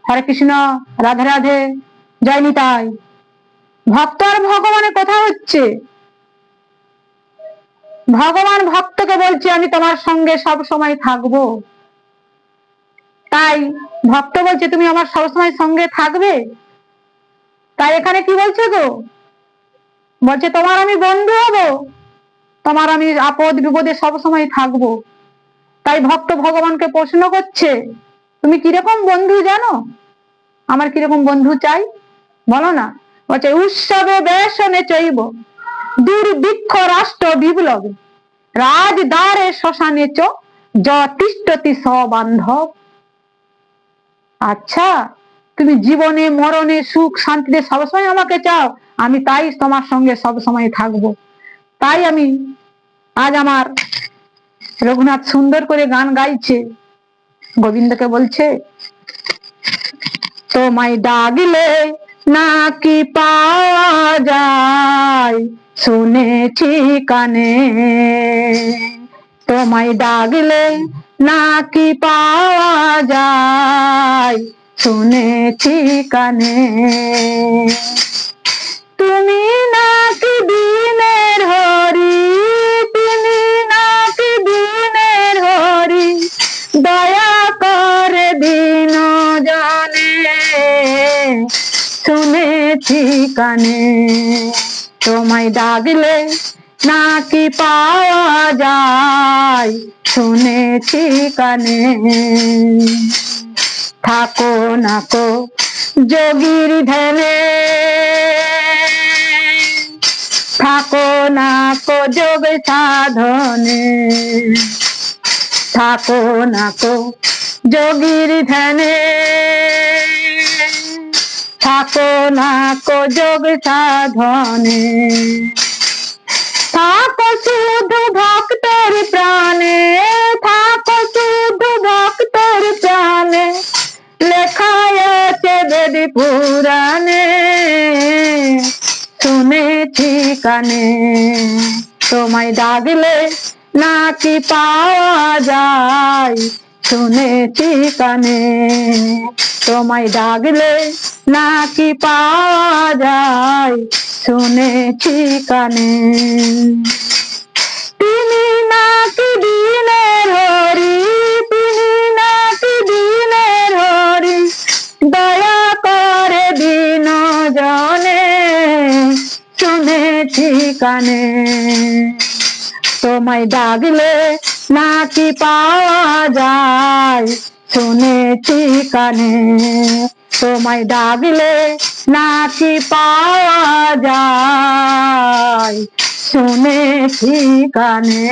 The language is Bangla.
হরে কৃষ্ণ, রাধে রাধে, জয় নিতাই। ভক্ত আর ভগবানের কথা হচ্ছে। ভগবান ভক্তকে বলছে আমি তোমার সঙ্গে সব সময় থাকবো। তাই ভক্ত বলছে তুমি আমার সবসময় সঙ্গে থাকবে। তাই এখানে কি বলছে গো, বলছে তোমার আমি বন্ধু হব, তোমার আমি আপদ বিপদে সবসময় থাকবো। তাই ভক্ত ভগবানকে প্রশ্ন করছে তুমি কিরকম বন্ধু জানো, আমার কিরকম বন্ধু চাই বলো না। বলছে উৎসবে বেশনে চৈব দুর্ভিক্ষ রাষ্ট্র বিপ্লবে রাজদ্বারে শ্মশানে চ যতিষ্ঠতি সবান্ধব। আচ্ছা, তুমি জীবনে মরণে সুখ শান্তিতে সবসময় আমাকে চাও, আমি তাই তোমার সঙ্গে সবসময় থাকবো। তাই আমি আজ আমার রঘুনাথ সুন্দর করে গান গাইছে, গোবিন্দকে বলছে তোমায় ডাকলে নাকি পাওয়া যায় শুনেছি কানে, তোমায় ডাকলে নাকি পাওয়া যায় শুনেছি কানে। তুমি নাকি দিনের হরি, তুমি নাকি দিনের হরি, দয়া করে দিন জানে শুনেছি কানে। তোমায় ডাকলে নাকি পাওয়া যায় শুনেছি কানে। থাকো নাকো যোগীর ধ্যানে, থাকো নাকো যোগ সাধনে, থাকো নাকো যোগীর ধ্যানে, থাকো নাকো যোগ সাধনে। থাকো শুধু ভক্তের প্রাণে, থাকো শুধু ভক্তের প্রাণে, লেখায় আছে বেদ পুরাণে শুনেছি কানে। তোমায় ডাকলে নাকি পাওয়া যায় শুনেছি কানে, তোমায় ডাকলে নাকি পাওয়া যায় শুনেছি কানে। তুমি নাকি দিনের হরি, তুমি নাকি দিনের হরি, দয়া করে দিন জনে শুনেছি কানে। তোমায় ডাকলে নাকি পাওয়া যায় শুনেছি কানে, তোমায় ডাকলে নাকি পাওয়া যায় শুনেছি কানে।